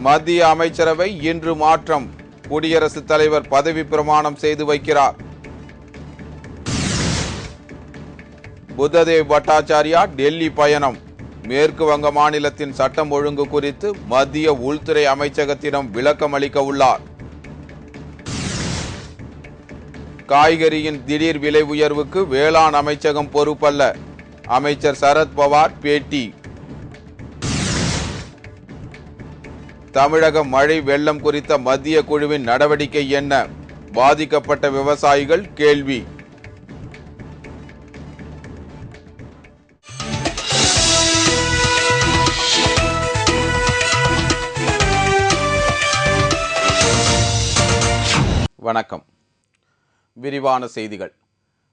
மத்திய அமைச்சரவை இன்று மாற்றம். குடியரசுத் தலைவர் பதவி பிரமாணம் செய்து வைக்கிறார். புத்ததேவ் பட்டாச்சாரியா டெல்லி பயணம். மேற்கு வங்க மாநிலத்தின் சட்டம் ஒழுங்கு குறித்து மத்திய உள்துறை அமைச்சகத்திடம் விளக்கம் அளிக்க உள்ளார். காய்கறியின் திடீர் விலை உயர்வுக்கு வேளாண் அமைச்சகம் பொறுப்பல்ல. அமைச்சர் சரத் பவார் பேட்டி. தமிழக மழை வெள்ளம் குறித்த மத்திய குழுவின் நடவடிக்கை என்ன? பாதிக்கப்பட்ட விவசாயிகள் கேள்வி. வணக்கம். விரிவான செய்திகள்.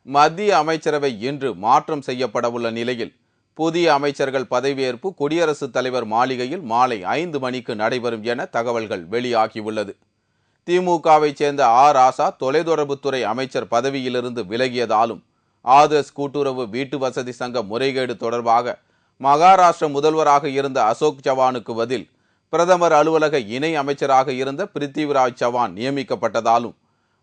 மத்திய அமைச்சரவை இன்று மாற்றம் செய்யப்படவுள்ள நிலையில் புதிய அமைச்சர்கள் பதவியேற்பு குடியரசுத் தலைவர் மாளிகையில் மாலை 5 மணிக்கு நடைபெறும் என தகவல்கள் வெளியாகியுள்ளது. திமுகவை சேர்ந்த ராசா தொலைத்தொடர்புத்துறை அமைச்சர் பதவியிலிருந்து விலகியதாலும் ஆதர்ஸ் கூட்டுறவு வீட்டு வசதி சங்க முறைகேடு தொடர்பாக மகாராஷ்டிர முதல்வராக இருந்த அசோக் சவானுக்கு பதில் பிரதமர் அலுவலக இணை அமைச்சராக இருந்த பிருத்திவிராஜ் சவான் நியமிக்கப்பட்டதாலும்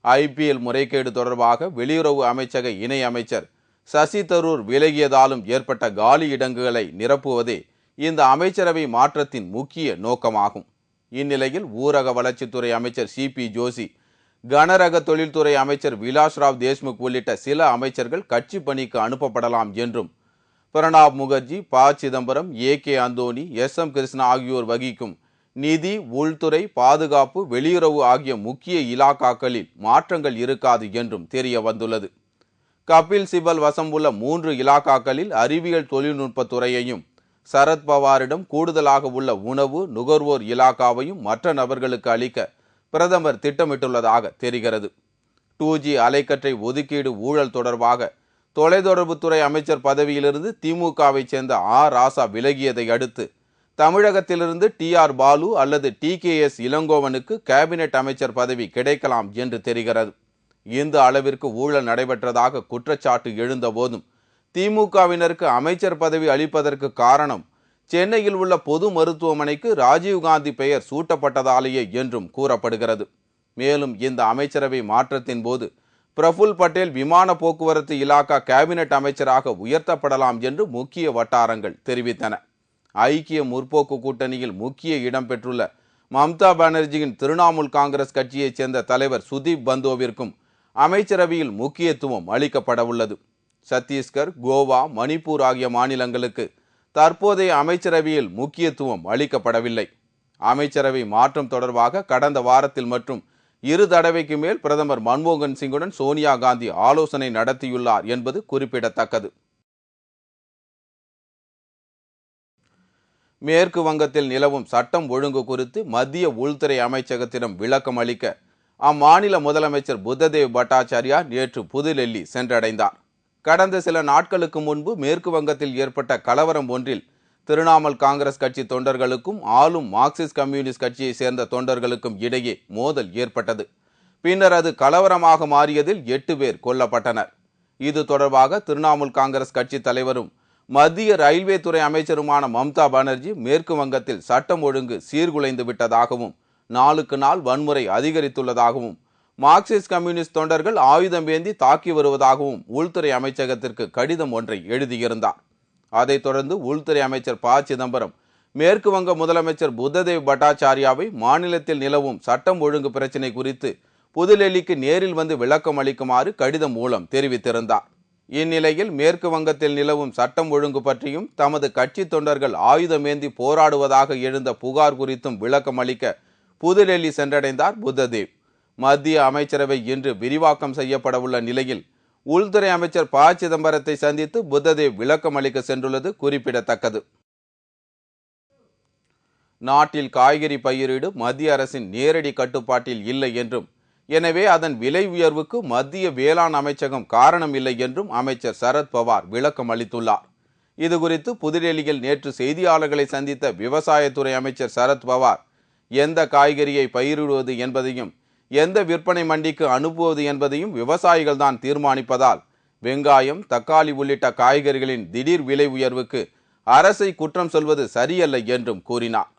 IPL முறைகேடு தொடர்பாக வெளியுறவு அமைச்சக இணை அமைச்சர் சசி தரூர் விலகியதாலும் ஏற்பட்ட காலி இடங்களை நிரப்புவதே இந்த அமைச்சரவை மாற்றத்தின் முக்கிய நோக்கமாகும். இந்நிலையில் ஊரக வளர்ச்சித்துறை அமைச்சர் CP ஜோஷி, கனரக தொழில்துறை அமைச்சர் விலாஸ் ராவ் தேஷ்முக் உள்ளிட்ட சில அமைச்சர்கள் கட்சி பணிக்கு அனுப்பப்படலாம் என்றும் பிரணாப் முகர்ஜி, சிதம்பரம், AK அந்தோணி, SM கிருஷ்ணா ஆகியோர் வகிக்கும் நிதி, உள்துறை, பாதுகாப்பு, வெளியுறவு ஆகிய முக்கிய இலாக்காக்களில் மாற்றங்கள் இருக்காது என்றும் தெரிய வந்துள்ளது. கபில் சிபல் வசம் உள்ள 3 இலாக்காக்களில் அறிவியல் தொழில்நுட்பத்துறையையும் சரத் பவாரிடம் கூடுதலாக உள்ள உணவு நுகர்வோர் இலாக்காவையும் மற்ற நபர்களுக்கு அளிக்க பிரதமர் திட்டமிட்டுள்ளதாக தெரிகிறது. 2G அலைக்கற்றை ஒதுக்கீடு ஊழல் தொடர்பாக தொலைத்தொடர்புத்துறை அமைச்சர் பதவியிலிருந்து திமுகவை சேர்ந்த ராசா விலகியதை அடுத்து தமிழகத்திலிருந்து TR பாலு அல்லது TKS இளங்கோவனுக்கு கேபினெட் அமைச்சர் பதவி கிடைக்கலாம் என்று தெரிகிறது. இந்த அளவிற்கு ஊழல் நடைபெற்றதாக குற்றச்சாட்டு எழுந்த போதும் திமுகவினருக்கு அமைச்சர் பதவி அளிப்பதற்கு காரணம் சென்னையில் உள்ள பொது மருத்துவமனைக்கு ராஜீவ்காந்தி பெயர் சூட்டப்பட்டதாலேயே என்றும் கூறப்படுகிறது. மேலும் இந்த அமைச்சரவை மாற்றத்தின் போது பிரபுல் பட்டேல் விமான போக்குவரத்து இலாக்கா கேபினெட் அமைச்சராக உயர்த்தப்படலாம் என்று முக்கிய வட்டாரங்கள் தெரிவித்தன. ஐக்கிய முற்போக்கு கூட்டணியில் முக்கிய இடம் பெற்றுள்ள மம்தா பானர்ஜியின் திரிணாமுல் காங்கிரஸ் கட்சியைச் சேர்ந்த தலைவர் சுதீப் பந்தோவிற்கும் அமைச்சரவையில் முக்கியத்துவம் அளிக்கப்பட உள்ளது. சத்தீஸ்கர், கோவா, மணிப்பூர் ஆகிய மாநிலங்களுக்கு தற்போதைய அமைச்சரவையில் முக்கியத்துவம் அளிக்கப்படவில்லை. அமைச்சரவை மாற்றம் தொடர்பாக கடந்த வாரத்தில் மற்றும் 2 தடவைக்கு மேல் பிரதமர் மன்மோகன் சிங்குடன் சோனியா காந்தி ஆலோசனை நடத்தியுள்ளார் என்பது குறிப்பிடத்தக்கது. மேற்கு வங்கத்தில் நிலவும் சட்டம் ஒழுங்கு குறித்து மத்திய உள்துறை அமைச்சகத்திடம் விளக்கம் அளிக்க அம்மாநில முதலமைச்சர் புத்ததேவ் பட்டாச்சாரியா நேற்று புதுடெல்லி சென்றடைந்தார். கடந்த சில நாட்களுக்கு முன்பு மேற்கு வங்கத்தில் ஏற்பட்ட கலவரம் ஒன்றில் திரிணாமுல் காங்கிரஸ் கட்சி தொண்டர்களுக்கும் ஆளும் மார்க்சிஸ்ட் கம்யூனிஸ்ட் கட்சியை சேர்ந்த தொண்டர்களுக்கும் இடையே மோதல் ஏற்பட்டது. பின்னர் அது கலவரமாக மாறியதில் 8 பேர் கொல்லப்பட்டனர். இது தொடர்பாக திரிணாமுல் காங்கிரஸ் கட்சி தலைவரும் மத்திய ரயில்வே துறை அமைச்சருமான மம்தா பானர்ஜி மேற்கு வங்கத்தில் சட்டம் ஒழுங்கு சீர்குலைந்து விட்டதாகவும் நாளுக்கு நாள் வன்முறை அதிகரித்துள்ளதாகவும் மார்க்சிஸ்ட் கம்யூனிஸ்ட் தொண்டர்கள் ஆயுதம் ஏந்தி தாக்கி வருவதாகவும் உள்துறை அமைச்சகத்திற்கு கடிதம் ஒன்றை எழுதியிருந்தார். அதைத் தொடர்ந்து உள்துறை அமைச்சர் சிதம்பரம் மேற்கு வங்க முதலமைச்சர் புத்ததேவ் பட்டாச்சாரியாவை மாநிலத்தில் நிலவும் சட்டம் ஒழுங்கு பிரச்சினை குறித்து புதுடெல்லிக்கு நேரில் வந்து விளக்கம் அளிக்குமாறு கடிதம் மூலம் தெரிவித்திருந்தார். இந்நிலையில் மேற்கு வங்கத்தில் நிலவும் சட்டம் ஒழுங்கு பற்றியும் தமது கட்சி தொண்டர்கள் ஆயுதமேந்தி போராடுவதாக எழுந்த புகார் குறித்தும் விளக்கம் அளிக்க புதுடெல்லி சென்றடைந்தார் புத்ததேவ். மத்திய அமைச்சரவை இன்று விரிவாக்கம் செய்யப்பட உள்ள நிலையில் உள்துறை அமைச்சர் சிதம்பரத்தை சந்தித்து புத்ததேவ் விளக்கம் அளிக்க சென்றுள்ளது குறிப்பிடத்தக்கது. நாட்டில் காய்கறி பயிரிடு மத்திய அரசின் நேரடி கட்டுப்பாட்டில் இல்லை என்றும் எனவே அதன் விலை உயர்வுக்கு மத்திய வேளாண் அமைச்சகம் காரணம் இல்லை என்றும் அமைச்சர் சரத் பவார் விளக்கம் அளித்துள்ளார். இதுகுறித்து புதுடெல்லியில் நேற்று செய்தியாளர்களை சந்தித்த விவசாயத்துறை அமைச்சர் சரத் பவார் எந்த காய்கறியை பயிரிடுவது என்பதையும் எந்த விற்பனை மண்டிக்கு அனுப்புவது என்பதையும் விவசாயிகள் தான் தீர்மானிப்பதால் வெங்காயம், தக்காளி உள்ளிட்ட காய்கறிகளின் திடீர் விலை உயர்வுக்கு அரசை குற்றம் சொல்வது சரியல்ல என்றும் கூறினார்.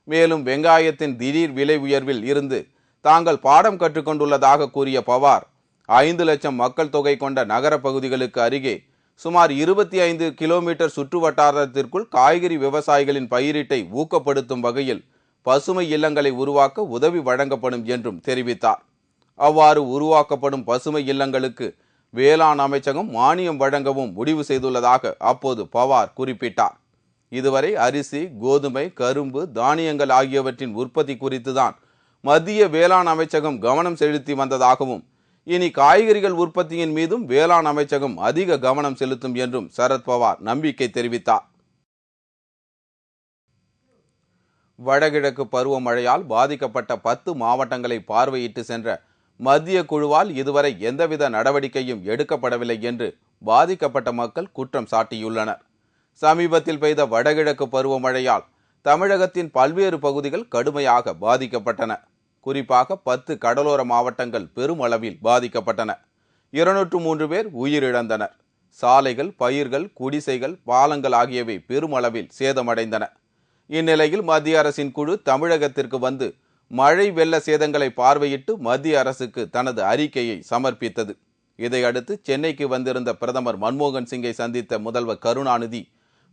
மேலும் வெங்காயத்தின் திடீர் விலை உயர்வில் இருந்து தாங்கள் பாடம் கற்றுக்கொண்டுள்ளதாக கூறிய பவார் 5 லட்சம் மக்கள் தொகை கொண்ட நகர பகுதிகளுக்கு அருகே சுமார் 25 கிலோமீட்டர் சுற்று வட்டாரத்திற்குள் காய்கறி விவசாயிகளின் பயிரிட்டை ஊக்கப்படுத்தும் வகையில் பசுமை இல்லங்களை உருவாக்க உதவி வழங்கப்படும் என்றும் தெரிவித்தார். அவ்வாறு உருவாக்கப்படும் பசுமை இல்லங்களுக்கு வேளாண் அமைச்சகம் மானியம் வழங்கவும் முடிவு செய்துள்ளதாக அப்போது பவார் குறிப்பிட்டார். இதுவரை அரிசி, கோதுமை, கரும்பு, தானியங்கள் ஆகியவற்றின் உற்பத்தி குறித்துதான் மத்திய வேளாண் அமைச்சகம் கவனம் செலுத்தி வந்ததாகவும் இனி காய்கறிகள் உற்பத்தியின் மீதும் வேளாண் அமைச்சகம் அதிக கவனம் செலுத்தும் என்றும் சரத்பவார் நம்பிக்கை தெரிவித்தார். வடகிழக்கு பருவமழையால் பாதிக்கப்பட்ட 10 மாவட்டங்களை பார்வையிட்டு சென்ற மத்திய குழுவால் இதுவரை எந்தவித நடவடிக்கையும் எடுக்கப்படவில்லை என்று பாதிக்கப்பட்ட மக்கள் குற்றம் சாட்டியுள்ளனர். சமீபத்தில் பெய்த வடகிழக்கு பருவமழையால் தமிழகத்தின் பல்வேறு பகுதிகள் கடுமையாக பாதிக்கப்பட்டன. குறிப்பாக 10 கடலோர மாவட்டங்கள் பெருமளவில் பாதிக்கப்பட்டன. 203 பேர் உயிரிழந்தனர். சாலைகள், பயிர்கள், குடிசைகள், பாலங்கள் ஆகியவை பெருமளவில் சேதமடைந்தன. இந்நிலையில் மத்திய அரசின் குழு தமிழகத்திற்கு வந்து மழை வெள்ள சேதங்களை பார்வையிட்டு மத்திய அரசுக்கு தனது அறிக்கையை சமர்ப்பித்தது. இதையடுத்து சென்னைக்கு வந்திருந்த பிரதமர் மன்மோகன் சிங்கை சந்தித்த முதல்வர் கருணாநிதி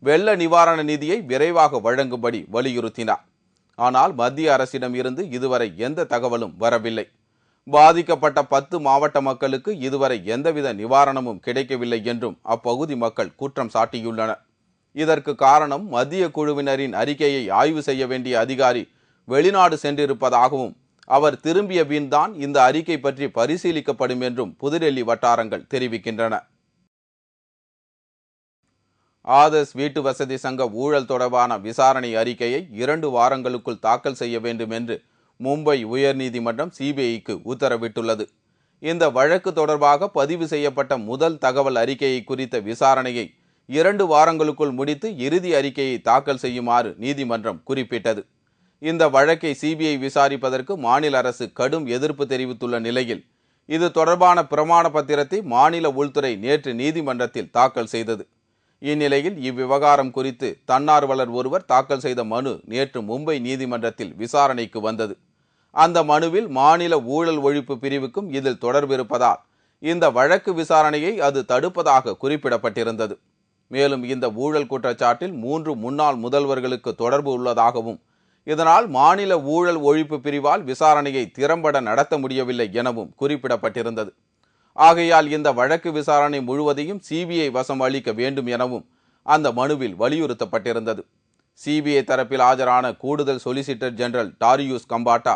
வெள்ள நிவாரண நிதியை விரைவாக வழங்கும்படி வலியுறுத்தினார். ஆனால் மத்திய அரசிடம் இருந்து இதுவரை எந்த தகவலும் வரவில்லை. பாதிக்கப்பட்ட 10 மாவட்ட மக்களுக்கு இதுவரை எந்தவித நிவாரணமும் கிடைக்கவில்லை என்றும் அப்பகுதி மக்கள் குற்றம் சாட்டியுள்ளனர். இதற்கு காரணம் மத்திய குழுவினரின் அறிக்கையை ஆய்வு செய்ய வேண்டிய அதிகாரி வெளிநாடு சென்றிருப்பதாகவும் அவர் திரும்பிய பின்தான் இந்த அறிக்கை பற்றி பரிசீலிக்கப்படும் என்றும் புதுடெல்லி வட்டாரங்கள் தெரிவிக்கின்றன. ஆதர்ஸ் வீட்டு வசதி சங்க ஊழல் தொடர்பான விசாரணை அறிக்கையை 2 வாரங்களுக்குள் தாக்கல் செய்ய வேண்டும் என்று மும்பை உயர்நீதிமன்றம் சிபிஐக்கு உத்தரவிட்டுள்ளது. இந்த வழக்கு தொடர்பாக பதிவு செய்யப்பட்ட முதல் தகவல் அறிக்கையை குறித்த விசாரணையை 2 வாரங்களுக்குள் முடித்து இறுதி அறிக்கையை தாக்கல் செய்யுமாறு நீதிமன்றம் குறிப்பிட்டது. இந்த வழக்கை சிபிஐ விசாரிப்பதற்கு மாநில அரசு கடும் எதிர்ப்பு தெரிவித்துள்ள நிலையில் இது தொடர்பான பிரமாண பத்திரத்தை மாநில உள்துறை நேற்று நீதிமன்றத்தில் தாக்கல் செய்தது. இந்நிலையில் இவ்விவகாரம் குறித்து தன்னார்வலர் ஒருவர் தாக்கல் செய்த மனு நேற்று மும்பை நீதிமன்றத்தில் விசாரணைக்கு வந்தது. அந்த மனுவில் மாநில ஊழல் ஒழிப்பு பிரிவுக்கும் இதில் தொடர்பு இருப்பதால் இந்த வழக்கு விசாரணையை அது தடுப்பதாக குறிப்பிடப்பட்டிருந்தது. மேலும் இந்த ஊழல் குற்றச்சாட்டில் 3 முன்னாள் முதல்வர்களுக்கு தொடர்பு உள்ளதாகவும் இதனால் மாநில ஊழல் ஒழிப்பு பிரிவால் விசாரணையை திறம்பட நடத்த முடியவில்லை எனவும் குறிப்பிடப்பட்டிருந்தது. ஆகையால் இந்த வழக்கு விசாரணை முழுவதையும் சிபிஐ வசம் அளிக்க வேண்டும் எனவும் அந்த மனுவில் வலியுறுத்தப்பட்டிருந்தது. சிபிஐ தரப்பில் ஆஜரான கூடுதல் சொலிசிட்டர் ஜெனரல் டாரியூஸ் கம்பாட்டா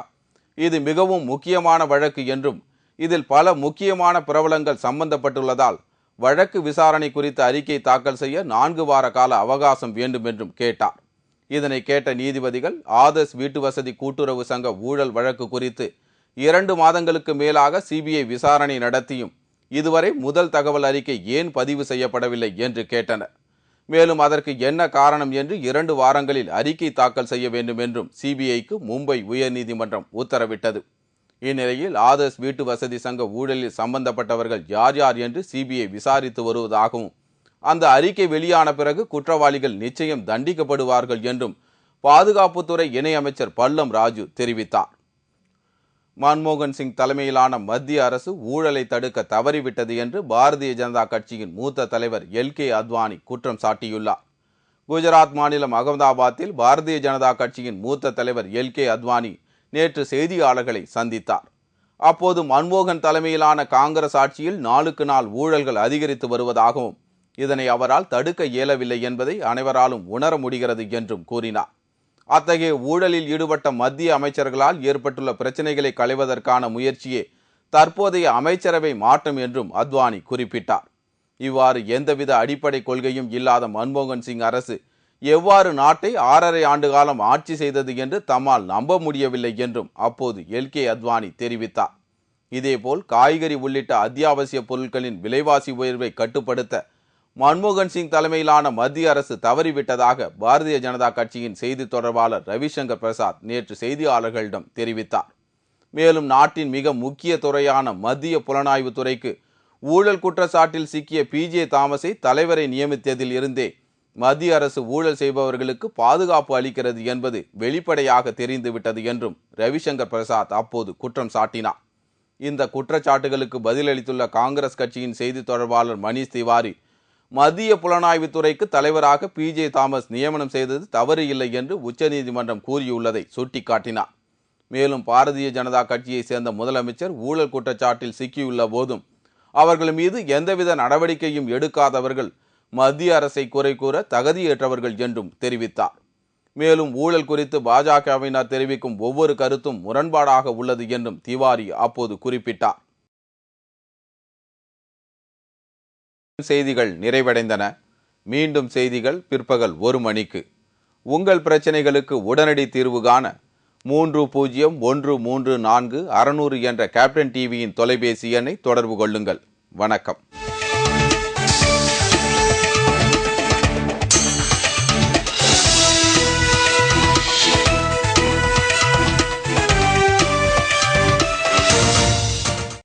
இது மிகவும் முக்கியமான வழக்கு என்றும் இதில் பல முக்கியமான பிரபலங்கள் சம்பந்தப்பட்டுள்ளதால் வழக்கு விசாரணை குறித்த அறிக்கை தாக்கல் செய்ய 4 வார கால அவகாசம் வேண்டும் என்றும் கேட்டார். இதனை கேட்ட நீதிபதிகள் ஆதர்ஸ் வீட்டு வசதி கூட்டுறவு சங்க ஊழல் வழக்கு குறித்து 2 மாதங்களுக்கு மேலாக சிபிஐ விசாரணை நடத்தியும் இதுவரை முதல் தகவல் அறிக்கை ஏன் பதிவு செய்யப்படவில்லை என்று கேட்டனர். மேலும் அதற்கு என்ன காரணம் என்று 2 வாரங்களில் அறிக்கை தாக்கல் செய்ய வேண்டும் என்றும் சிபிஐக்கு மும்பை உயர்நீதிமன்றம் உத்தரவிட்டது. இந்நிலையில் ஆதர்ஸ் வீட்டு வசதி சங்க ஊழலில் சம்பந்தப்பட்டவர்கள் யார் யார் என்று சிபிஐ விசாரித்து வருவதாகவும் அந்த அறிக்கை வெளியான பிறகு குற்றவாளிகள் நிச்சயம் தண்டிக்கப்படுவார்கள் என்றும் பாதுகாப்புத்துறை இணையமைச்சர் பல்லம் ராஜு தெரிவித்தார். மன்மோகன் சிங் தலைமையிலான மத்திய அரசு ஊழலை தடுக்க தவறிவிட்டது என்று பாரதிய ஜனதா கட்சியின் மூத்த தலைவர் எல்.கே. அத்வானி குற்றம் சாட்டியுள்ளார். குஜராத் மாநிலம் அகமதாபாத்தில் பாரதிய ஜனதா கட்சியின் மூத்த தலைவர் எல்.கே. அத்வானி நேற்று செய்தியாளர்களை சந்தித்தார். அப்போது மன்மோகன் தலைமையிலான காங்கிரஸ் ஆட்சியில் நாளுக்கு நாள் ஊழல்கள் அதிகரித்து வருவதாகவும் இதனை அவரால் தடுக்க இயலவில்லை என்பதை அனைவராலும் உணர முடிகிறது என்றும் கூறினார். அத்தகைய ஊழலில் ஈடுபட்ட மத்திய அமைச்சர்களால் ஏற்பட்டுள்ள பிரச்சனைகளை களைவதற்கான முயற்சியே தற்போதைய அமைச்சரவை மாற்றம் என்றும் அத்வானி குறிப்பிட்டார். இவ்வாறு எந்தவித அடிப்படை கொள்கையும் இல்லாத மன்மோகன் சிங் அரசு எவ்வாறு நாட்டை 6½ ஆண்டு காலம் ஆட்சி செய்தது என்று தம்மால் நம்ப முடியவில்லை என்றும் அப்போது எல்.கே. அத்வானி தெரிவித்தார். இதேபோல் காய்கறி உள்ளிட்ட அத்தியாவசிய பொருட்களின் விலைவாசி உயர்வை கட்டுப்படுத்த மன்மோகன் சிங் தலைமையிலான மத்திய அரசு தவறிவிட்டதாக பாரதிய ஜனதா கட்சியின் செய்தி தொடர்பாளர் ரவிசங்கர் பிரசாத் நேற்று செய்தியாளர்களிடம் தெரிவித்தார். மேலும் நாட்டின் மிக முக்கிய துறையான மத்திய புலனாய்வு துறைக்கு ஊழல் குற்றச்சாட்டில் சிக்கிய பி.ஜே. தாமஸை தலைவரை நியமித்ததில் இருந்தே மத்திய அரசு ஊழல் செய்பவர்களுக்கு பாதுகாப்பு அளிக்கிறது என்பது வெளிப்படையாக தெரிந்துவிட்டது என்றும் ரவிசங்கர் பிரசாத் அப்போது குற்றம் சாட்டினார். இந்த குற்றச்சாட்டுகளுக்கு பதிலளித்துள்ள காங்கிரஸ் கட்சியின் செய்தி தொடர்பாளர் மணீஷ் திவாரி, மத்திய புலனாய்வுத்துறைக்கு தலைவராக PJ தாமஸ் நியமனம் செய்தது தவறு இல்லை என்று உச்சநீதிமன்றம் கூறியுள்ளதை சுட்டிக்காட்டினார். மேலும் பாரதிய ஜனதா கட்சியை சேர்ந்த முதலமைச்சர் ஊழல் குற்றச்சாட்டில் சிக்கியுள்ள போதும் அவர்கள் மீது எந்தவித நடவடிக்கையும் எடுக்காதவர்கள் மத்திய அரசை குறை கூற தகுதியற்றவர்கள் என்றும் தெரிவித்தார். மேலும் ஊழல் குறித்து பாஜகவினர் தெரிவிக்கும் ஒவ்வொரு கருத்தும் முரண்பாடாக உள்ளது என்றும் திவாரி அப்போது குறிப்பிட்டார். செய்திகள் நிறைவடைந்தன. மீண்டும் செய்திகள் பிற்பகல் 1 மணிக்கு. உங்கள் பிரச்சனைகளுக்கு உடனடி தீர்வு காண 30134600 என்ற கேப்டன் டிவியின் தொலைபேசி எண்ணை தொடர்பு கொள்ளுங்கள். வணக்கம்.